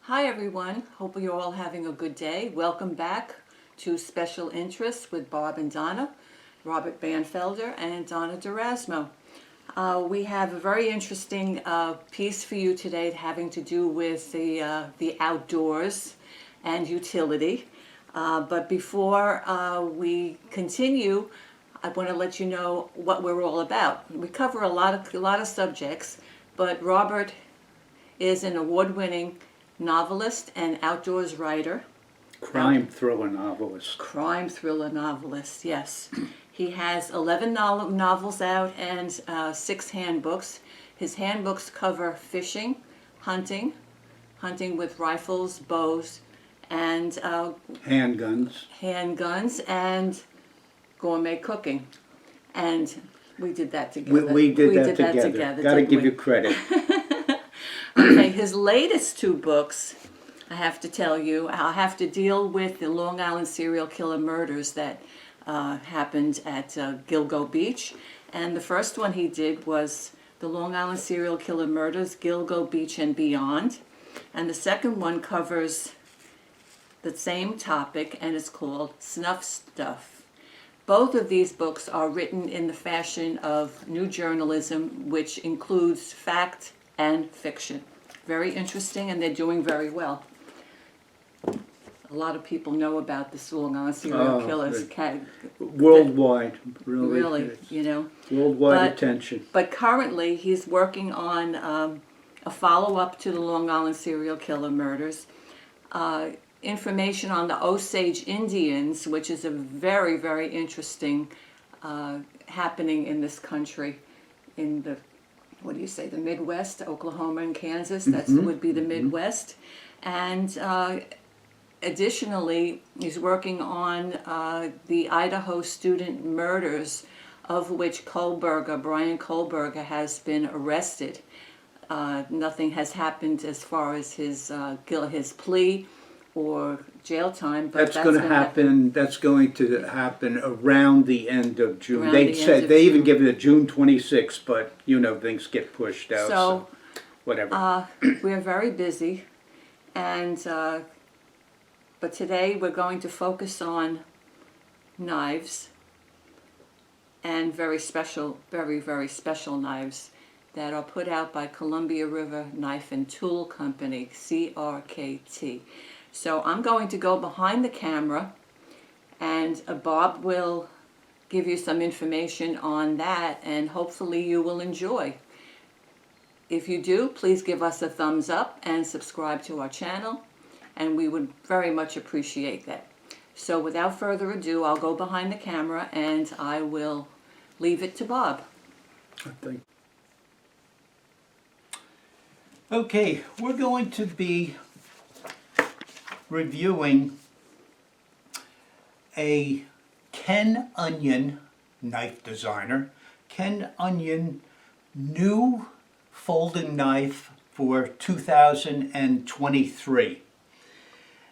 Hi everyone, hope you're all having a good day. Welcome back to Special Interests with Barb and Donna, Robert Banfelder and Donna Durasmo. We have a very interesting piece for you today having to do with the outdoors and utility. But before we continue, I want to let you know what we're all about. We cover a lot of subjects, but Robert is an award-winning novelist and outdoors writer. Crime thriller novelist. Crime thriller novelist, yes. He has 11 novels out and 6 handbooks. His handbooks cover fishing, hunting with rifles, bows, and handguns, and gourmet cooking. And we did that together. We did that together. Got to give you credit. Okay, his latest 2 books, I have to tell you, I'll have to deal with the Long Island serial killer murders that happened at Gilgo Beach. And the first one he did was the Long Island serial killer murders, Gilgo Beach and Beyond. And the second one covers the same topic and it's called Snuff Stuff. Both of these books are written in the fashion of new journalism, which includes fact and fiction. Very interesting, and they're doing very well. A lot of people know about the Long Island serial killers. Worldwide, really, you know. Worldwide attention. But currently, he's working on a follow-up to the Long Island serial killer murders. Information on the Osage Indians, which is a very, very interesting happening in this country, in the the Midwest, Oklahoma and Kansas. That would be the Midwest. And additionally, he's working on the Idaho student murders, of which Brian Kohlberger has been arrested. Nothing has happened as far as his plea or jail time. But that's going to happen. That's going to happen around the end of June. They even give it a June 26th, but you know things get pushed out. So whatever. We're very busy, and but today we're going to focus on knives, and very very special knives that are put out by Columbia River Knife and Tool Company, CRKT. So I'm going to go behind the camera, and Bob will give you some information on that, and hopefully you will enjoy. If you do, please give us a thumbs up and subscribe to our channel, and we would very much appreciate that. So without further ado, I'll go behind the camera and I will leave it to Bob. Okay, we're going to be reviewing a Ken Onion knife designer. Ken Onion new folding knife for 2023.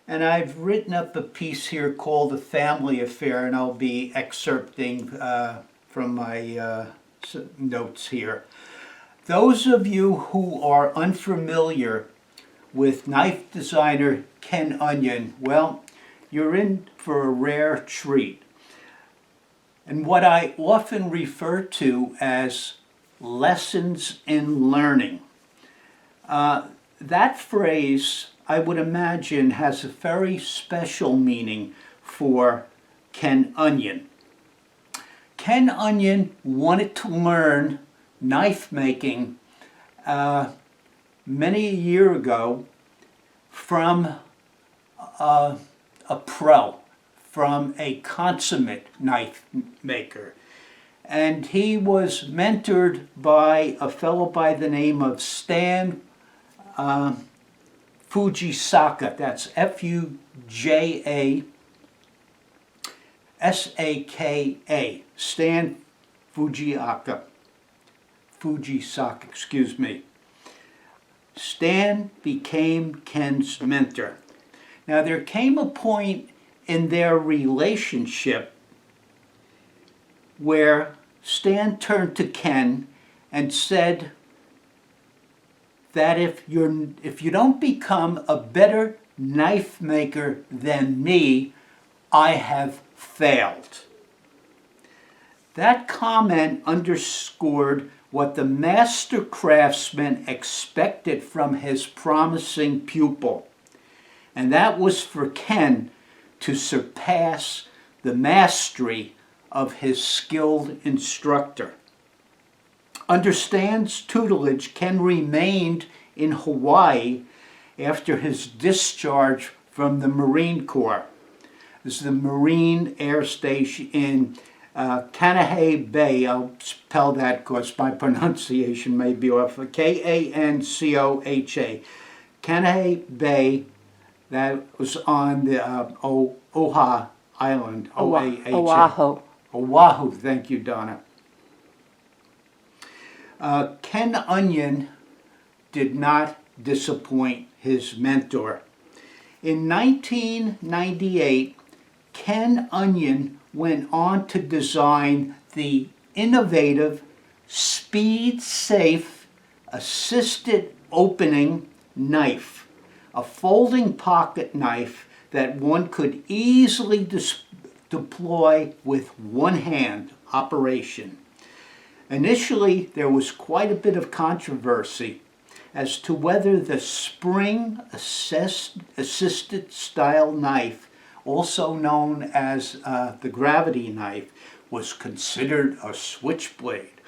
And I've written up a piece here called The Family Affair, and I'll be excerpting from my notes here. Those of you who are unfamiliar with knife designer Ken Onion, well, you're in for a rare treat. And what I often refer to as lessons in learning. That phrase, I would imagine, has a very special meaning for Ken Onion. Ken Onion wanted to learn knife making many a year ago from a pro, from a consummate knife maker. And he was mentored by a fellow by the name of Stan Fujisaka. That's Fujasaka. Stan Fujisaka, excuse me. Stan became Ken's mentor. Now there came a point in their relationship where Stan turned to Ken and said that if you don't become a better knife maker than me, I have failed. That comment underscored what the master craftsman expected from his promising pupil, and that was for Ken to surpass the mastery of his skilled instructor. Under Stan's tutelage, Ken remained in Hawaii after his discharge from the Marine Corps. This is the Marine Air Station in Kaneohe Bay. I'll spell that because my pronunciation may be off. Kancoha. Kaneohe Bay, that was on the Oahu Island. Oahu. Oahu, thank you, Donna. Ken Onion did not disappoint his mentor. In 1998, Ken Onion went on to design the innovative, speed-safe, assisted opening knife, a folding pocket knife that one could easily deploy with one-hand operation. Initially, there was quite a bit of controversy as to whether the spring-assisted style knife, also known as the gravity knife, was considered a switchblade.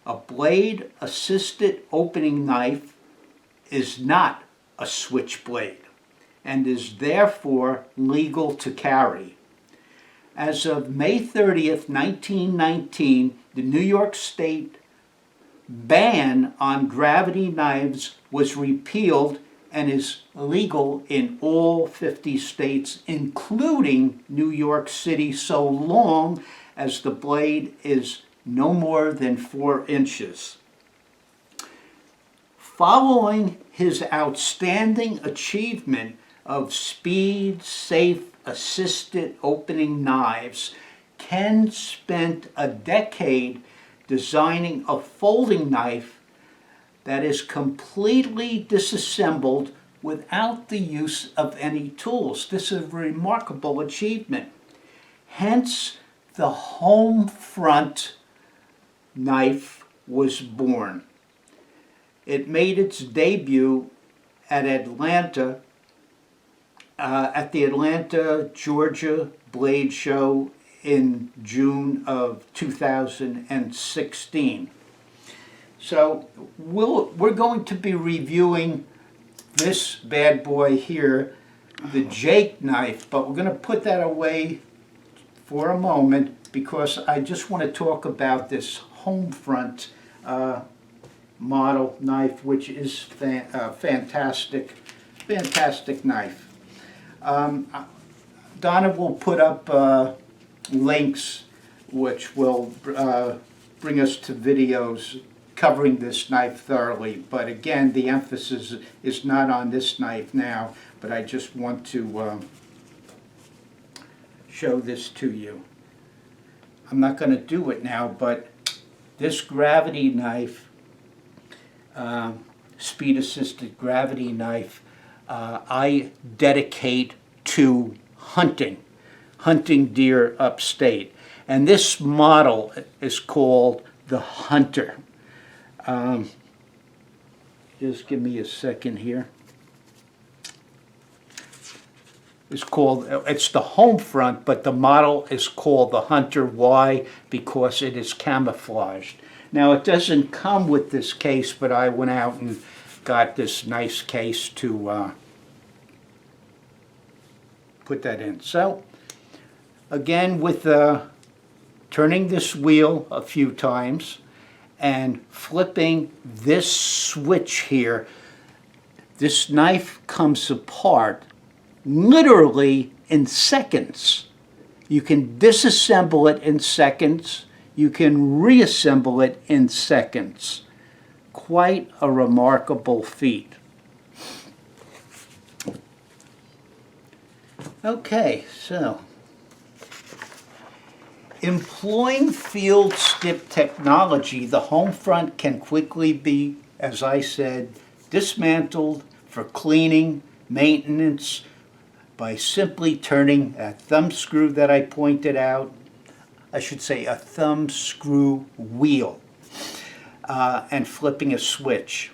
A blade-assisted opening knife is not a switchblade and is therefore legal to carry. As of May 30th, 1919, the New York State ban on gravity knives was repealed and is legal in all 50 states, including New York City, so long as the blade is no more than 4 inches. Following his outstanding achievement of speed, safe, assisted opening knives, Ken spent a decade designing a folding knife that is completely disassembled without the use of any tools. This is a remarkable achievement. Hence, the Homefront knife was born. It made its debut at the Atlanta, Georgia Blade Show in June of 2016. So we're going to be reviewing this bad boy here, the Jake knife, but we're going to put that away for a moment because I just want to talk about this Homefront model knife, which is fantastic knife. Donna will put up links which will bring us to videos covering this knife thoroughly, but again, the emphasis is not on this knife now, but I just want to show this to you. I'm not going to do it now, but this gravity knife, speed-assisted gravity knife, I dedicate to hunting deer upstate. And this model is called the Hunter. Just give me a second here. It's the Homefront, but the model is called the Hunter. Why? Because it is camouflaged. Now, it doesn't come with this case, but I went out and got this nice case to put that in. So, again, with turning this wheel a few times and flipping this switch here, this knife comes apart literally in seconds. You can disassemble it in seconds. You can reassemble it in seconds. Quite a remarkable feat. Okay, so employing field stip technology, the Homefront can quickly be, as I said, dismantled for cleaning, maintenance, by simply turning that thumb screw that I pointed out, I should say a thumb screw wheel, and flipping a switch.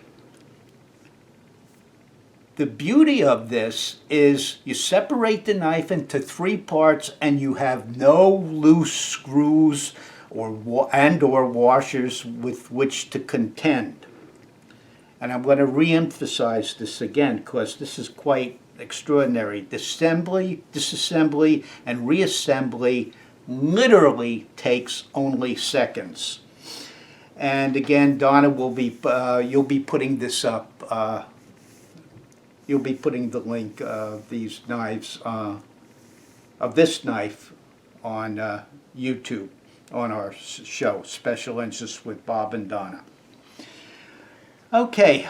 The beauty of this is you separate the knife into 3 parts and you have no loose screws or washers with which to contend. And I'm going to re-emphasize this again because this is quite extraordinary. Assembly, disassembly, and reassembly literally takes only seconds. And again, Donna will be, you'll be putting this up. You'll be putting the link of these knives, of this knife, on YouTube, on our show, Special Interests with Bob and Donna. Okay,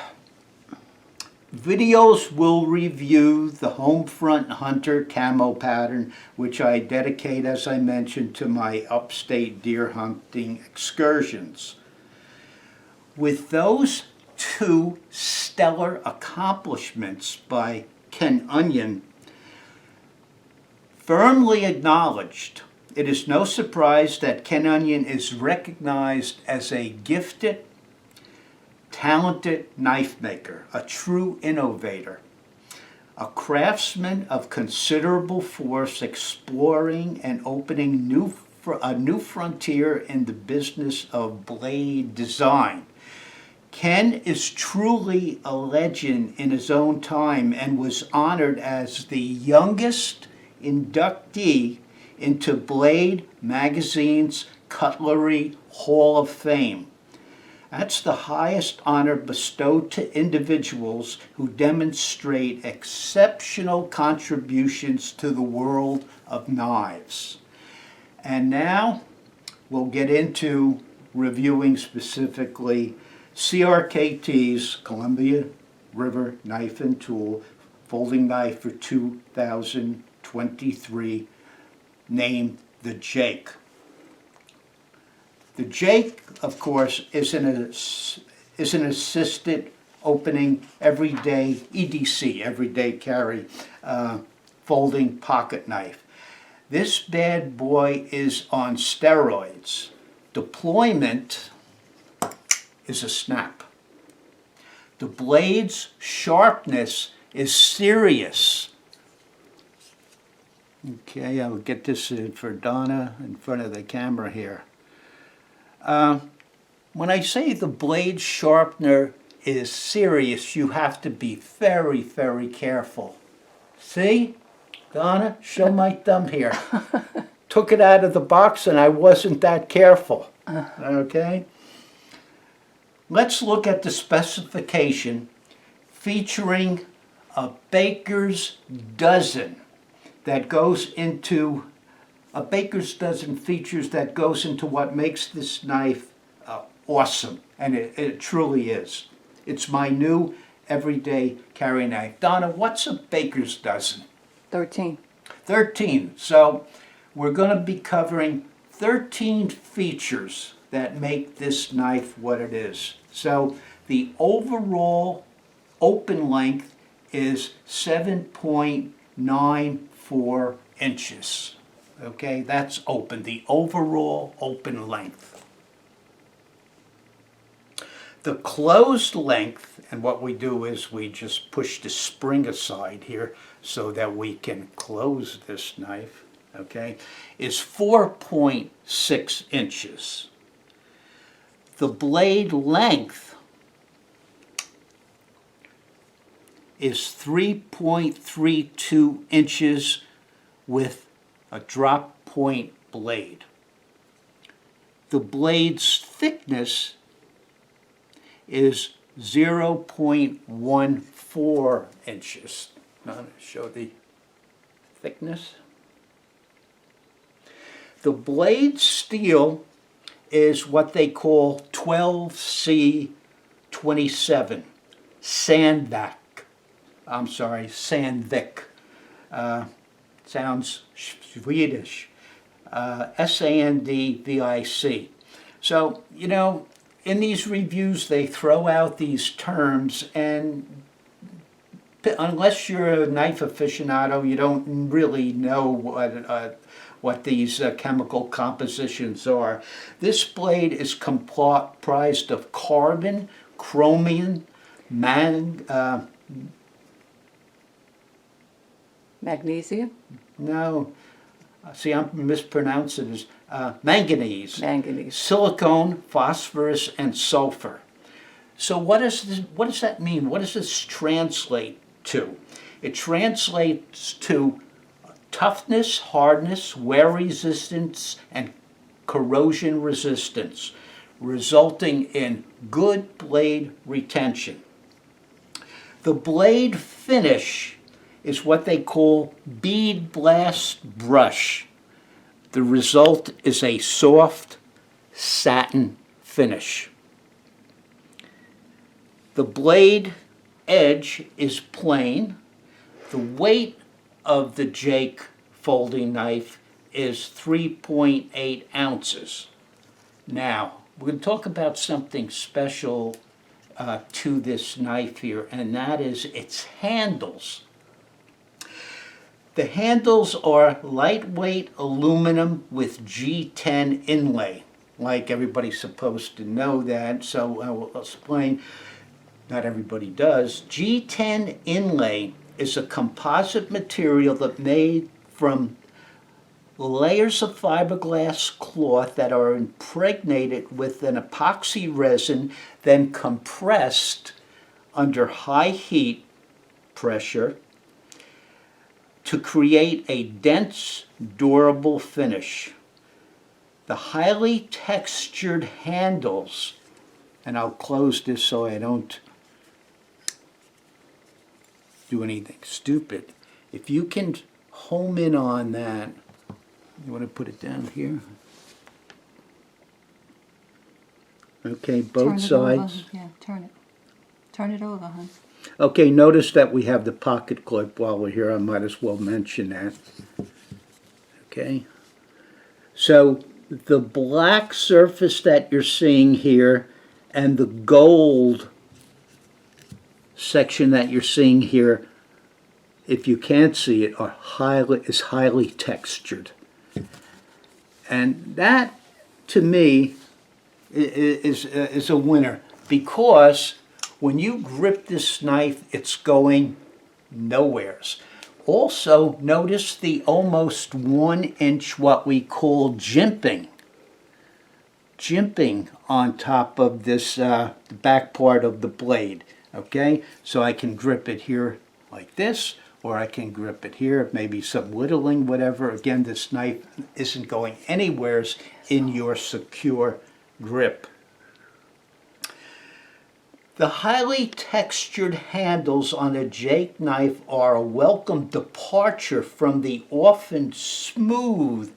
videos will review the Homefront Hunter camo pattern, which I dedicate, as I mentioned, to my upstate deer hunting excursions. With those 2 stellar accomplishments by Ken Onion, firmly acknowledged, it is no surprise that Ken Onion is recognized as a gifted, talented knife maker, a true innovator, a craftsman of considerable force, exploring and opening a new frontier in the business of blade design. Ken is truly a legend in his own time and was honored as the youngest inductee into Blade Magazine's Cutlery Hall of Fame. That's the highest honor bestowed to individuals who demonstrate exceptional contributions to the world of knives. And now we'll get into reviewing specifically CRKT's Columbia River Knife and Tool folding knife for 2023, named the Jake. The Jake, of course, is an assisted opening everyday EDC, everyday carry, folding pocket knife. This bad boy is on steroids. Deployment is a snap. The blade's sharpness is serious. Okay, I'll get this in for Donna in front of the camera here. When I say the blade sharpener is serious, you have to be very, very careful. See? Donna, show my thumb here. Took it out of the box and I wasn't that careful. Okay? Let's look at the specification featuring a baker's dozen that goes into, a baker's dozen features that goes into what makes this knife awesome, and it truly is. It's my new everyday carry knife. Donna, what's a baker's dozen? 13. 13. So we're going to be covering 13 features that make this knife what it is. So the overall open length is 7.94 inches. Okay, that's open, the overall open length. The closed length, and what we do is we just push the spring aside here so that we can close this knife, okay, is 4.6 inches. The blade length is 3.32 inches with a drop point blade. The blade's thickness is 0.14 inches. Now, I'm going to show the thickness. The blade steel is what they call 12C27, Sandvik. Sounds Swedish. Sandvic. So, you know, in these reviews, they throw out these terms, and unless you're a knife aficionado, you don't really know what these chemical compositions are. This blade is comprised of carbon, chromium, Magnesium? no, see, I'm mispronouncing it as manganese, Manganese. silicone, phosphorus, and sulfur. So what does that mean? What does this translate to? It translates to toughness, hardness, wear resistance, and corrosion resistance, resulting in good blade retention. The blade finish is what they call bead blast brush. The result is a soft satin finish. The blade edge is plain. The weight of the Jake folding knife is 3.8 ounces. Now, we're going to talk about something special to this knife here, and that is its handles. The handles are lightweight aluminum with G10 inlay. Like everybody's supposed to know that, so I will explain. Not everybody does. G10 inlay is a composite material that made from layers of fiberglass cloth that are impregnated with an epoxy resin, then compressed under high heat pressure to create a dense, durable finish. The highly textured handles, and I'll close this so I don't do anything stupid. If you can home in on that, you want to put it down here? Okay, both sides. Yeah, turn it. Turn it over, hon. Okay, notice that we have the pocket clip while we're here. I might as well mention that. Okay. So the black surface that you're seeing here and the gold section that you're seeing here, if you can't see it, is highly textured. And that, to me, is a winner, because when you grip this knife, it's going nowheres. Also, notice the almost 1 inch, what we call jimping on top of this the back part of the blade. Okay, so I can grip it here like this, or I can grip it here, maybe some whittling, whatever. Again, this knife isn't going anywheres in your secure grip. The highly textured handles on a Jake knife are a welcome departure from the often smooth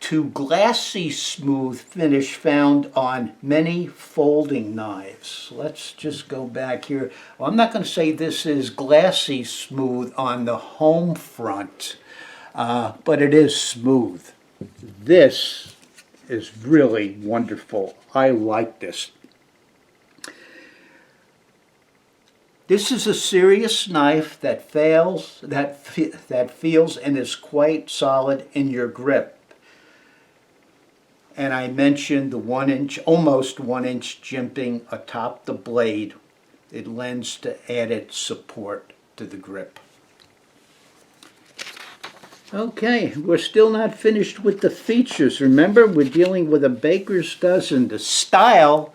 to glassy smooth finish found on many folding knives. Let's just go back here. Well, I'm not going to say this is glassy smooth on the Homefront, but it is smooth. This is really wonderful. I like this. This is a serious knife that feels and is quite solid in your grip. And I mentioned the 1 inch, almost 1 inch jimping atop the blade. It lends to added support to the grip. Okay, we're still not finished with the features. Remember, we're dealing with a baker's dozen. The style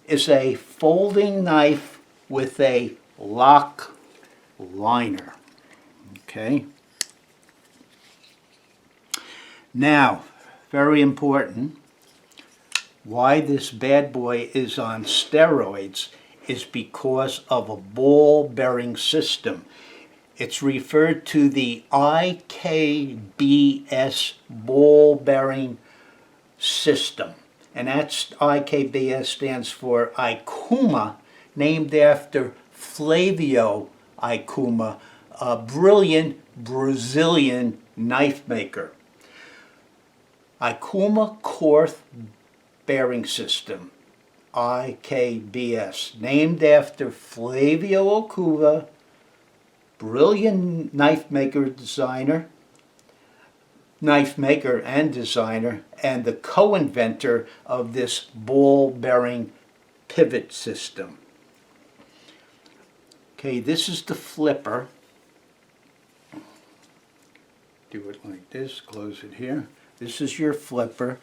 is a folding knife with a lock liner. Okay. Now, very important, why this bad boy is on steroids is because of a ball bearing system. It's referred to the IKBS ball bearing system. And that's IKBS stands for Ikuma, named after Flavio Ikuma, a brilliant Brazilian knife maker. Ikuma Korth bearing system. IKBS, named after Flavio Ocuva, brilliant knife maker and designer, and the co-inventor of this ball bearing pivot system. Okay, this is the flipper. Do it like this, close it here. This is your flipper.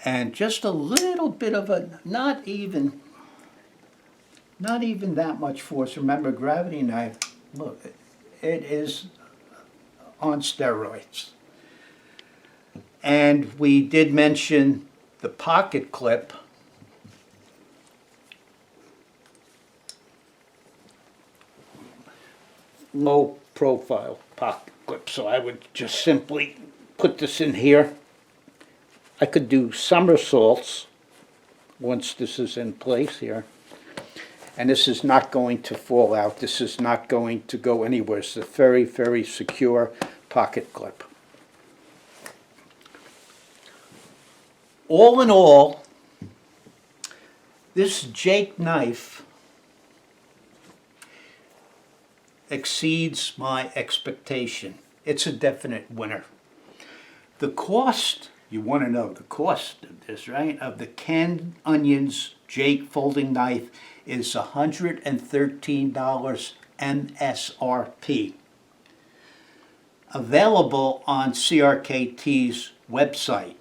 And just a little bit of a, not even that much force. Remember, gravity knife, look, it is on steroids. And we did mention the pocket clip. Low profile pocket clip, so I would just simply put this in here. I could do somersaults once this is in place here. And this is not going to fall out. This is not going to go anywhere. It's a very, very secure pocket clip. All in all, this Jake knife exceeds my expectation. It's a definite winner. The cost, you want to know the cost of this, right? Of the canned onions Jake folding knife is $113 MSRP. Available on CRKT's website.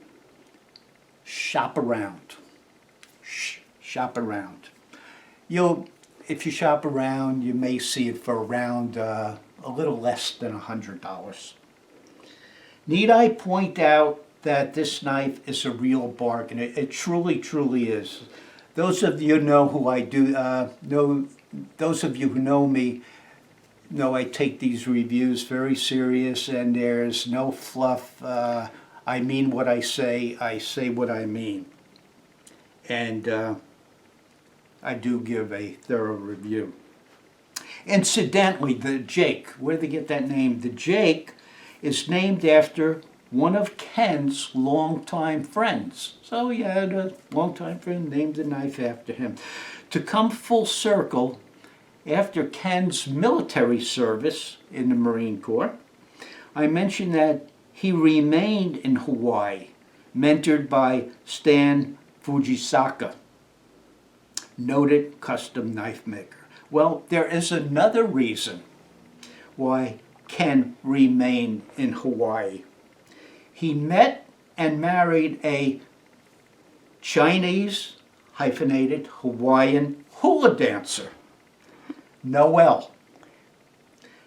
Shop around. Shop around. If you shop around, you may see it for around a little less than $100. Need I point out that this knife is a real bargain? It truly, truly is. Those of you know who I do know. Those of you who know me know I take these reviews very serious, and there's no fluff. I mean what I say what I mean. And I do give a thorough review. Incidentally, the Jake, where did they get that name? The Jake is named after one of Ken's longtime friends. So he had a longtime friend named the knife after him. To come full circle, after Ken's military service in the Marine Corps, I mentioned that he remained in Hawaii, mentored by Stan Fujisaka, noted custom knife maker. Well, there is another reason why Ken remained in Hawaii. He met and married a Chinese, hyphenated, Hawaiian hula dancer, Noelle.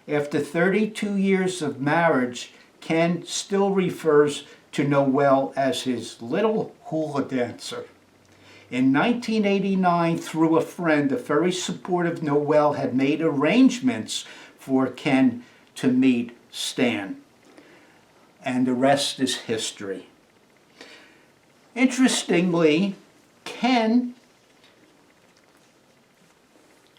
After 32 years of marriage, Ken still refers to Noelle as his little hula dancer. In 1989, through a friend, a very supportive Noelle had made arrangements for Ken to meet Stan. And the rest is history. Interestingly, Ken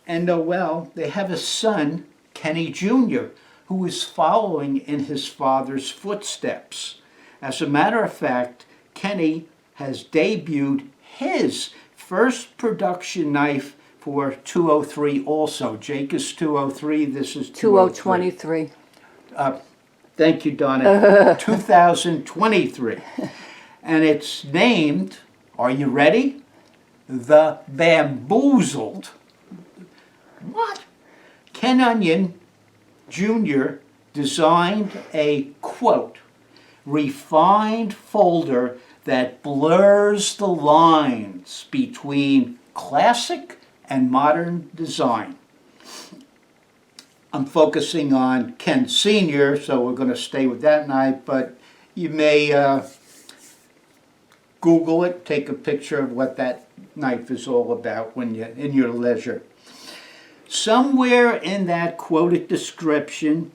and Noelle, they have a son, Kenny Jr., who is following in his father's footsteps. As a matter of fact, Kenny has debuted his first production knife for 203 also. Jake is 203, this is 203. 2023. Thank you, Donna. 2023. And it's named, are you ready? The Bamboozled. What? Ken Onion Jr. designed a, quote, refined folder that blurs the lines between classic and modern design. I'm focusing on Ken Sr., so we're going to stay with that knife, but you may Google it, take a picture of what that knife is all about when you're in your leisure. Somewhere in that quoted description,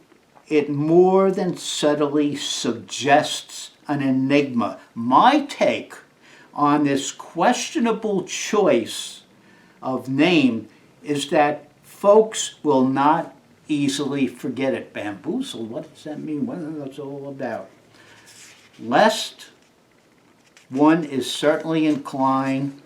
it more than subtly suggests an enigma. My take on this questionable choice of name is that folks will not easily forget it. Bamboozled, what does that mean? What is that all about? Lest one is certainly inclined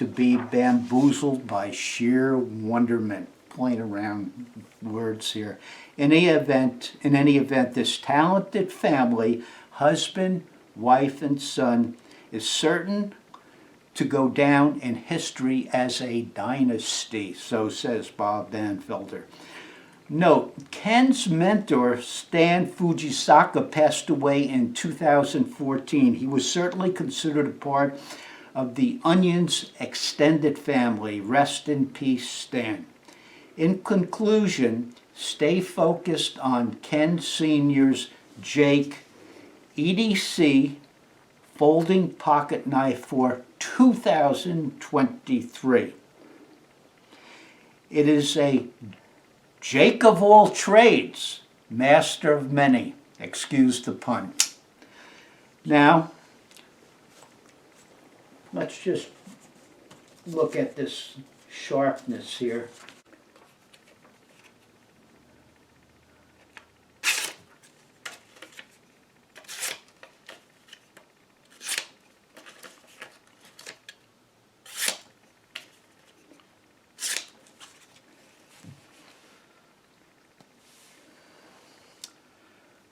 to be bamboozled by sheer wonderment. Playing around words here. In any event, this talented family, husband, wife, and son, is certain to go down in history as a dynasty, so says Bob Banfelder. Note, Ken's mentor, Stan Fujisaka, passed away in 2014. He was certainly considered a part of the Onion's extended family. Rest in peace, Stan. In conclusion, stay focused on Ken Sr.'s Jake EDC folding pocket knife for 2023. It is a Jake of all trades, master of many. Excuse the pun. Now, let's just look at this sharpness here.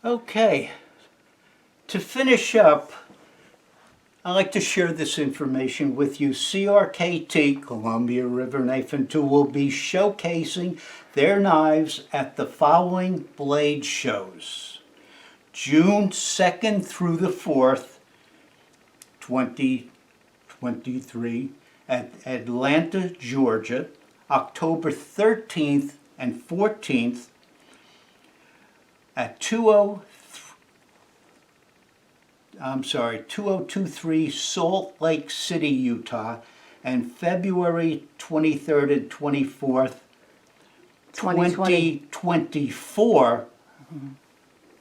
Okay, to finish up, I'd like to share this information with you. CRKT, Columbia River Knife and Tool, will be showcasing their knives at the following blade shows. June 2nd through the 4th, 2023 at Atlanta, Georgia. October 13th and 14th at 2023 Salt Lake City, Utah, and February 23rd and 24th, 2024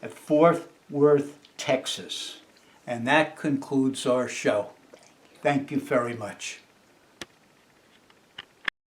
at Fort Worth, Texas. And that concludes our show. Thank you very much.